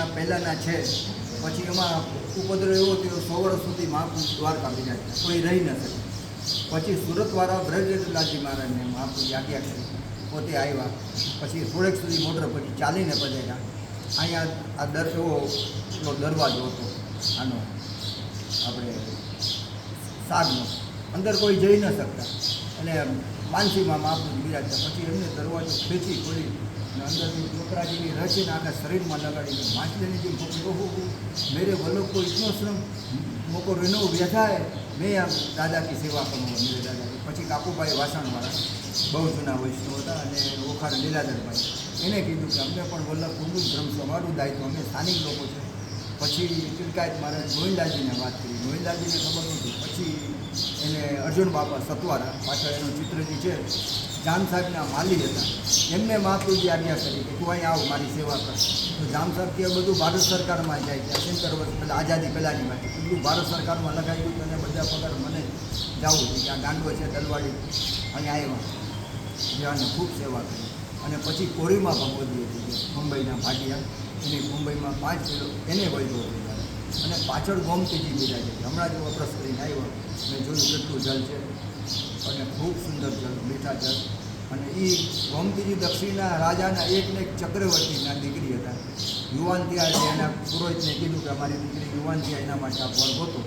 એના પહેલાંના છે. પછી એમાં ઉપદ્રવ એવો થયો 100 વર્ષ સુધી મહાપુરુષ દ્વારકા બિરાજ્યા, કોઈ રહી ન શકે. પછી સુરતવાળા બ્રજલાલજી મહારાજને મહાપુરુષ આજ્ઞા કરી, પોતે આવ્યા. પછી થોડેક સુધી મોટર પછી ચાલીને પધાર્યા. અહીંયા આ એવો દરવાજો હતો આનો આપણે સાગનો, અંદર કોઈ જઈ ન શકતા. અને માનસીમાં મહાપુરુષ બિરાજતા. પછી એમને દરવાજો ખેંચી ખોલી અને અંદરથી ચોકરાજીની રચીને આખા શરીરમાં લગાડીને માછલીની જેમ પકડી, ઓહો મેરે વલ્લભ को इतना श्रम मोको रेनो व्यथा है, मैं आम दादा की सेवा करूँगा मेरे दादा. પછી કાકુભાઈ વાસણવાળા બહુ જૂના વૈષ્ણવ હતા અને ઓખાડ લીલાધરભાઈ, એને કીધું કે અમને પણ વલ્લભ કુંડું ધર્મ સમારું દાયિત્વ, અમે સ્થાનિક લોકો છે. પછી તિલકાયત મહારાજ ગોવિંદાજીને વાત કરી, ગોવિંદાજીને ખબર નહોતી. પછી એને અર્જુન બાપા સતવારા, પાછળ એનું ચિત્રજી છે, જામ સાહેબના માલી હતા, એમને મહાપુરુષજી આજ્ઞા કરી કે તું અહીં આવ મારી સેવા કર. તો જામ સાહેબ કે બધું ભારત સરકારમાં જાય છે, 70 વર્ષ પહેલાં આઝાદી પહેલાંની વાત, બધું ભારત સરકારમાં લગાવ્યું અને બધા પગાર મને જવું છે કે આ ગાંડો છે દલવાડી, અહીંયા આવ્યા જેવાને ખૂબ સેવા કરી. અને પછી કોરીમાં ભગવતી હતી મુંબઈના ભાટિયા, એની મુંબઈમાં 5 કિલો એને વૈધો હતો. અને પાછળ ગોમતીજી બિરાજે છે, હમણાં જ વપરાશ કરીને આવ્યો, મેં જોયું કેટલું જલ છે અને ખૂબ સુંદર જલ, મીઠા જલ. અને એ ગોમતીજી દક્ષિણના રાજાના એકને એક ચક્રવર્તીના દીકરી હતા. યુવાન થયા એના પુરોહિતને કીધું કે અમારી દીકરી યુવાન થયા એના માટે આ વર ગોતો.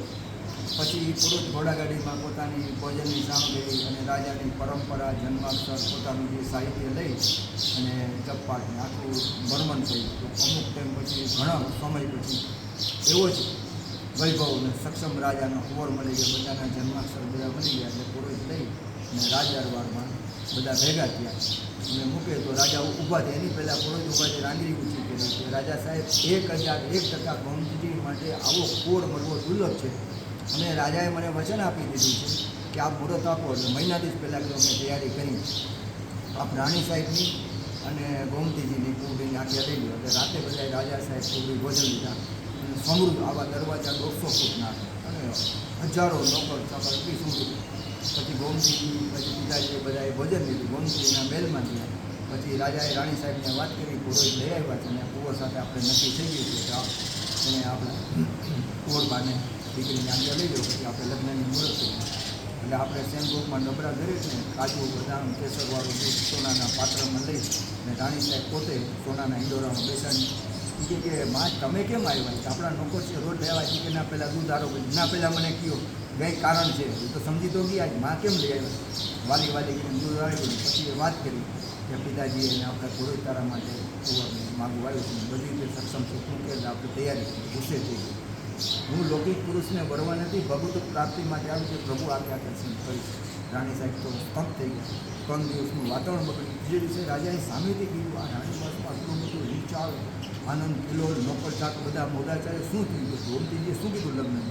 પછી પુરુષ ઘોડાગાડીમાં પોતાની ભોજનની સામગ્રી અને રાજાની પરંપરા, જન્માક્ષર, પોતાનું જે સાહિત્ય લઈ અને જપપાટને આખું વર્ણન થયું. તો અમુક ટાઈમ પછી, ઘણા સમય પછી એવો જ વૈભવ અને સક્ષમ રાજાનો ખબર મળી ગયો, બધાના જન્માક્ષર બધા મળી ગયા. એટલે પુરોહિત લઈ અને રાજદરબારમાં બધા ભેગા થયા અને મૂકે તો રાજા ઊભા થયા. એની પહેલાં પુરોહિત ઊભા છે, રાંગરી ઊંચી કરી કે રાજા સાહેબ 1001% ગોમતીજી માટે આવો કોડ મળવો દુર્લભ છે. અને રાજાએ મને વચન આપી દીધું છે કે આપ મુહૂર્ત આપો. એટલે મહિનાથી જ પહેલાં મેં તૈયારી કરી, આપ રાણી સાહેબની અને ગોમતીજીની કુંવડીની આજ્ઞા લઈ લો. એટલે રાતે બધાએ રાજા સાહેબ કુંવડી ભોજન લીધા અને સમૃદ્ધ આવા દરવાજા 200 ફૂટના અને હજારો નોકર ચાકર એટલી સમૃદ્ધ. પછી ગોમતીજી, પછી પિતાજીએ બધાએ ભોજન લીધું, ગોમતીજીના મહેલમાં ગયા. પછી રાજાએ રાણી સાહેબને વાત કરી, પુરોહિત લઈ આવ્યા છે અને કુંવર સાથે આપણે નક્કી થઈ ગયું છે કે એને આપણે કુંવરબાને દીકરીની આજ્ઞા લઈ લો, પછી આપણે લગ્નની મુહૂર્ત થઈ. એટલે આપણે સેનભોગમાં ડબરા દરેકને કાજુ, બદામ, કેસરવાળું દૂધ સોનાના પાત્રમાં લઈ અને રાણી સાહેબ પોતે સોનાના હિંડોરામાં બેસાડી કે માં તમે કેમ આવ્યા? આપણા લોકો છે રોજ લેવા છે કે ના પહેલાં દૂધ આરો કરી, ના પહેલાં મને કહો કંઈ કારણ છે. એ તો સમજી તો ગયા જ, માં કેમ લઈ આવ્યા? વાલી કરીને દૂધ આવી. પછી એ વાત કરી કે પિતાજીએ એને આપણે થોડીક તારા માટે માગું આવ્યું છે, બધી રીતે સક્ષમ છે, શું કે આપણે તૈયારી કરી, ગુસ્સે થઈ ગઈ. હું લૌકિક પુરુષને વરવા નથી, ભગવત પ્રાપ્તિ માટે આવી છે, પ્રભુ આજ્ઞા દર્શન કરીશ. રાણી સાહેબ તો સ્તંભ થઈ ગયા. 3 દિવસનું વાતાવરણ બગડ્યું. જે દિવસે રાજાએ સામેથી કીધું આ રાણીવાસમાં આટલું બધું રીચાળ, આનંદ, કિલ્લો, નોકર ચાક બધા મોઢા ચાલે, શું થયું? ગોમતીજીએ શું કીધું લગ્નનું?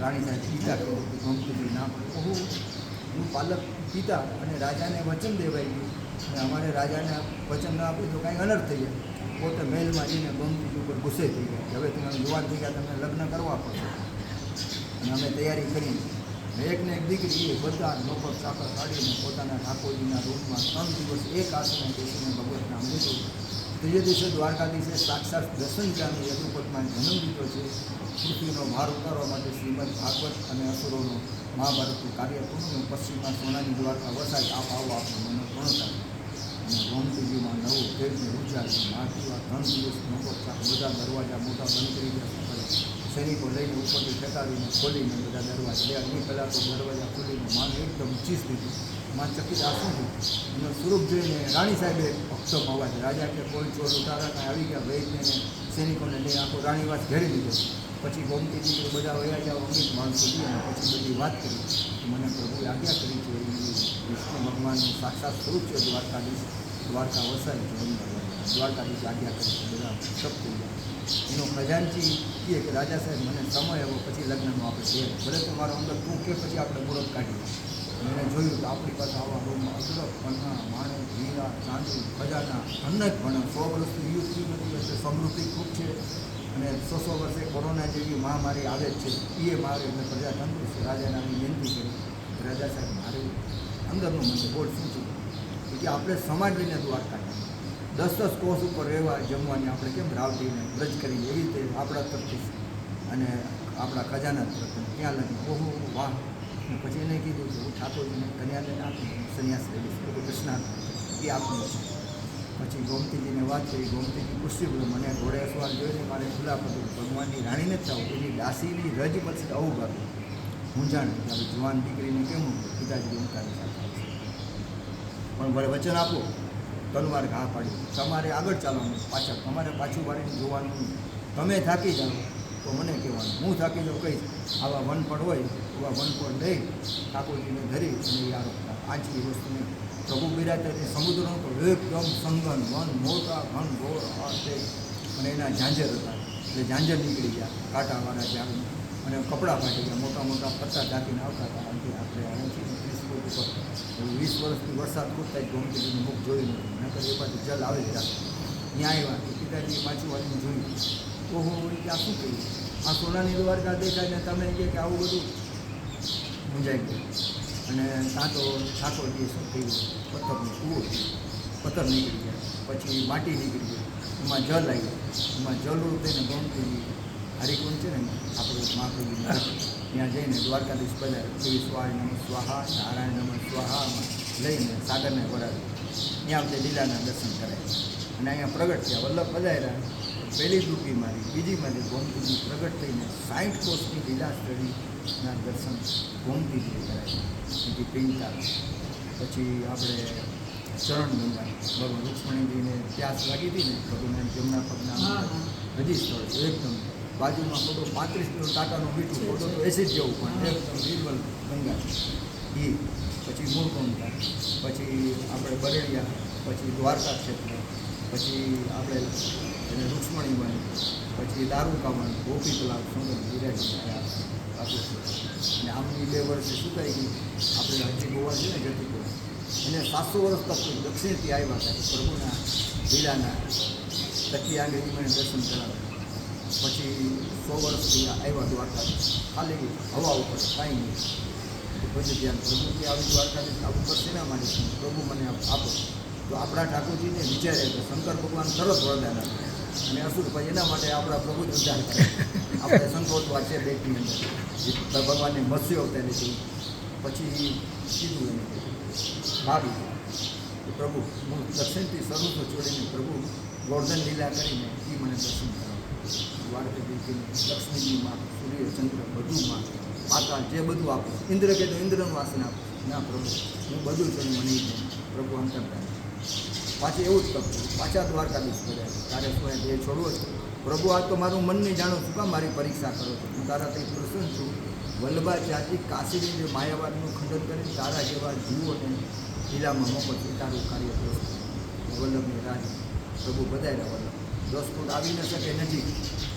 રાણી સાહેબ પિતા કહ્યું કે ગોમતીજી ના પડે. હું પાલક પિતા અને રાજાને વચન દેવાઈ ગયું અને અમારે રાજાને વચન ન આપ્યું તો કાંઈ અનર્થ થઈ જાય. પોતે મહેલમાં જઈને ગોમતીજી ઉપર ગુસ્સે થઈ ગયા કે હવે તમે યુવાન થઈ ગયા, તમને લગ્ન કરવા પડશે. અને અમે તૈયારી કરી. એકને એક દીકરી એ બધા નોકર ચાકર કાઢીને પોતાના ઠાકોરજીના રૂપમાં 3 દિવસ એક આસને બેસીને ભગવત નામ લીધું. ત્રીજે દિવસે દ્વારકાધીશે સાક્ષાત દર્શન જામી યદુપતમાં જન્મ લીધો છે. પૃથ્વીનો ભાર ઉતારવા માટે શ્રીમદ ભાગવત અને અસુરોનો મહાભારતનું કાર્ય પૂર્ણ. પશ્ચિમમાં સોનાની દ્વારકા વસાય, આપ આવો આપણે મને પૂર્ણ થાય. અને ગોમતીજીમાં નવું તેજને ઉજાડી માટીવા 3 દિવસ નોકર ચાક બધા દરવાજા મોટા બંધ કરી ગયા. સૈનિકો લઈને ઉપરથી ફેંકાવીને ખોલીને બધા દરવાજા લે. એની પહેલાં તો દરવાજા ખોલીને માંગ એકદમ ચીસ દીધી. માં ચકિત આસું થયું. એનું સ્વરૂપ જોઈને રાણી સાહેબે ભક્તોમાં અવાજ, રાજા કે કોઈ ચોર ઉતારા આવી ગયા. વૈદને સૈનિકોને લઈને આખો રાણીવાસ ઘેરી લીધો. પછી ગોમતીજી બધા વયા જાઓ અમિત માણસો દી અને પછી બધી વાત કરી. મને પ્રભુએ આજ્ઞા કરી છે, વિષ્ણુ ભગવાનનું સાક્ષાત સ્વરૂપ છે દ્વારકાધીશ, દ્વારકા વસાય છે અંદર. દ્વારકાધીશ આજ્ઞા કરી છે, બધા સબ થઈ ગયા. એનો ખજાનચી કહે કે રાજા સાહેબ મને સમય આવ્યો, પછી લગ્નનું આપણે છે, ભલે તો મારો અંદર તું કે પછી આપણે મુહૂર્ત કાઢીએ. મેં જોયું કે આપણી પાસે આવા રૂમમાં અદરક, પન્ના, માણેક, હીરા, ચાંદી, ખજાના અનેક ભણે. 100 વર્ષથી યુગ થયું નથી એટલે સમૃદ્ધિ ખૂબ છે. અને 100 વર્ષે કોરોના જેવી મહામારી આવે જ છે. એ મારે એટલે પ્રજા તંદુરસ્ત. રાજાને આવી વિનંતી કરી, રાજા સાહેબ મારે અંદરનું મને બોલ શું છે કે આપણે સમાજ લઈને દ્વારકા 10 કોષ ઉપર રહેવા જમવાની આપણે કેમ રાવટીને બ્રજ કરી એવી રીતે આપણા તરફથી અને આપણા ખજાના તરફથી ત્યાં લગી ઓહો વાહ. પછી એને કીધું કે હું ઠાકોરજીને કન્યાને આપું સંન્યાસ લઈશ તો કૃષ્ણ એ આપવું છે. પછી ગોમતીજીને વાત કરી. ગોમતીજી પૂછ્યું બોલો મને ઘોડે સવાર જોઈને મારે ખુલ્લા પગું ભગવાનની રાણીને જ થવું એની દાસીની રજ પછી આવું ભાગ્યું મૂંઝાણ કે હવે જુવાન દીકરીને કેમ પિતાજી ઉતારી સાથે પણ ભલે વચન આપો તલવાર ઘા પાડી તમારે આગળ ચાલવાનું પાછળ તમારે પાછું પાડીને જોવાનું. તમે થાકી જાઓ તો મને કહેવાનું હું થાકી જાઉં કહીશ. આવા વનપડ હોય એવા વનપડ લઈ ઠાકોરજીને ધરી અને એ આરોપતા આંચી વસ્તુને પ્રભુ બિરાજતા સમુદ્રનો તો એકદમ સંગન વન મોટા ઘન ઘોર તે અને એના ઝાંઝર હતા એટલે ઝાંઝર નીકળી ગયા કાંટાવાળા ઝાડ અને કપડાં ફાટી ગયા. મોટા મોટા પત્તા ઢાંકીને આવતા હતા. આમથી આપણે અહીંથી 30 ફૂટ ઉપર 20 વર્ષથી વરસાદ ખૂટતા જ ગોમતીજીનું મુખ જોયું નહોતું. નકર એ પાછું જલ આવે જ રાખે. ત્યાં આવ્યા તો પિતાજીએ પાછું વાળીને જોયું ઓહો ત્યાં શું કહ્યું આ સોનાની દ્વારકા દેખાય ને તમે કહે કે આવું બધું મૂંઝાઈ ગયું. અને ત્યાં તો ઠાકોરજી શું થયું પથ્થરનો કૂવો પથ્થર નીકળી ગયા. પછી માટી નીકળી ગઈ એમાં જલ આવ્યું. એમાં જલ થઈને ગોમતીજી હરિકુંડ છે ને આપણું મહાપ્રભુજી ત્યાં જઈને દ્વારકાધીશ પધારે એવી સ્વાય નમ સ્વાહા નારાયણ નમ સ્વાહામાં લઈને સાગરને વરાવી ત્યાં આપણે લીલાના દર્શન કરાય. અને અહીંયા પ્રગટ થયા વલ્લભ પધાર્યા. પહેલી ડૂબકી મારી બીજી મારી ગોમતીજી પ્રગટ થઈને 60 કોષની લીલાસ્થળીના દર્શન ગોમતીજીએ કરાય. બીજી પિંતા પછી આપણે ચરણગંગા ભગવાન રૂક્ષ્મણીજીને પ્યાસ લાગી હતી ને ભગવાન જમણા પગના હજી સ્થળ એકદમ બાજુમાં ફોટો 35 કિલો ટાટાનો મીઠું ફોટો તો એસિડ જેવું પણ એકદમ નિર્મલ ગંગા એ પછી મૂળગંગા પછી આપણે બરેડિયા પછી દ્વારકા ક્ષેત્ર પછી આપણે એને રૂક્ષ્મણી બની પછી દારૂકામાં ગોપી તલાવ સુંદર બિરાજી આપ્યું છે. અને આમની 2 વર્ષે શું થઈ ગઈ આપણે હજી ગોવા છે ને જતી એને 700 વર્ષ તક દક્ષિણથી આવ્યા હતા પ્રભુના લીલાના તકી આંગળી મને દર્શન કરાવ્યા. પછી 100 વર્ષથી આવ્યા દ્વારકા ખાલી હવા ઉપર કાંઈ નહીં. પછી ધ્યાન પ્રભુથી આવી દ્વારકાથી આવું પર શેના માટે પ્રભુ મને આપો તો આપણા ઠાકોરજીને વિચારે કે શંકર ભગવાન તરત વરદાન આપે અને અસુરભાઈ એના માટે આપણા પ્રભુ જ ઉદ્ધાર કરે. આપણે સંતોષવા છે બેટની અંદર ભગવાનને મત્સ્ય અવતારી હતી. પછી કીધું એને ભાવી કે પ્રભુ હું દક્ષિણથી શરૂ છોડીને પ્રભુ ગોર્ધન લીલા કરીને એ મને દર્શન કરાવો. દ્વારકાધીશજીને લક્ષ્મીજીમાં સૂર્ય ચંદ્ર બધુંમાં પાતાળ જે બધું આપું ઇન્દ્ર કે તો ઇન્દ્રનું વાસન આપું ના પ્રભુ હું બધું છું મને પ્રભુ અંતર થાય. પાછી એવું જ કરતું પાછા દ્વારકાધીશ કર્યા તારે શું એ છોડવો છે પ્રભુ આ તો મારું મન નહીં જાણો છું કામ મારી પરીક્ષા કરો છો હું તારા કંઈ પ્રસન્ન છું. વલ્લભાચાર્યજી કાશીની જે માયાવાદનું ખંડન કરીને તારા જેવા જીવોને લીલામાં મોકલ છે તારું કાર્ય દોસ્ત વલ્લભની રાજ પ્રભુ બધાયરા વલ્લભ 10 ફૂટ આવી ન શકે નજીક.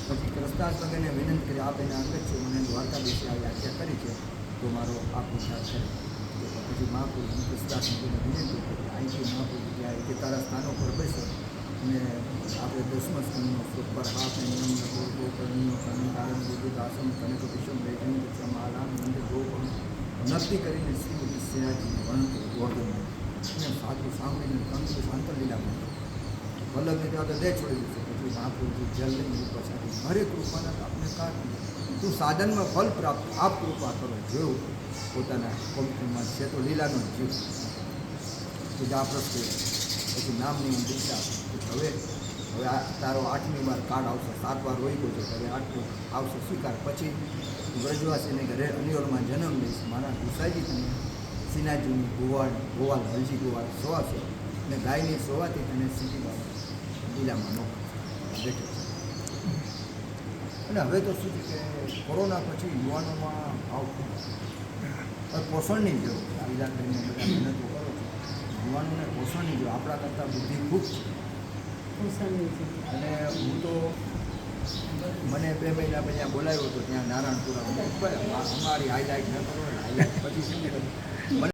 પછી કૃષ્ણાસ વગેરે વિનંતી કરી આપ એના અંગત છે મને દ્વારકાધીશે આવી આજ્ઞા કરી છે તો મારો આપ ઉદ્ધાર કરે. પછી મહાપુરુષ કૃષ્ણાસને વિનંતી કરી અહીંથી મહાપુરુષ જાય કે તારા સ્થાનો પર બેસો અને આપણે 10મા સ્કંદનો શ્લોક પર હાથ નિયમ ગોળગો કરણીઓ કર્ણકારણ વિદ્યુત આસન કનક વિષમ વૈજ્ઞ ચમાલામ નંદ ગોપણ નક્કી કરીને શ્રી વિશ્વનાથજીને વર્ણન ગોર્ધન અને સાધુ સાંભળીને કંકુ શાંતલીલામાં વલ્લભને ત્યાં તો દે છોડી દીધું. પછી મહાપુરુષજી જલ લઈને ઉપર સાથે હરે કૃપાના આપને કાઢ તું સાધનમાં ફલ પ્રાપ્ત આપ કૃપા કરો જેવું પોતાના પંક્તિમાં છે તો લીલાનો જીવ તો જા પ્રસ્તે પછી નામની હું દીક્ષા હવે આ તારો 8મી વાર કાર્ડ આવશે 7 વાર રોઈ ગયો છે હવે 8 આવશે સ્વીકાર. પછી વ્રજવાસીને ઘરે અનિયોરમાં જન્મ લઈશ મારા ગુસાઈજી તને સિનાજીની ગોવાલ હલજી ગોવાલ સોવાશે અને ગાયની સોવાથી તને સીધી લીલામાં નો બેઠો. અને હવે તો શું છે કે કોરોના પછી યુવાનોમાં ભાવ પોષણની જરૂર છે. આ લીલા કરીને બધા મહેનતો કરો છો યુવાનોને પોષણની જરૂર આપણા કરતાં બુદ્ધિ ખૂબ છે. અને હું તો મને 2 મહિના પહેલાં બોલાવ્યો હતો ત્યાં નારાયણપુરા અમારી હાઈલાઇટ ન કરો હાઈલાઇટ પછી શું મને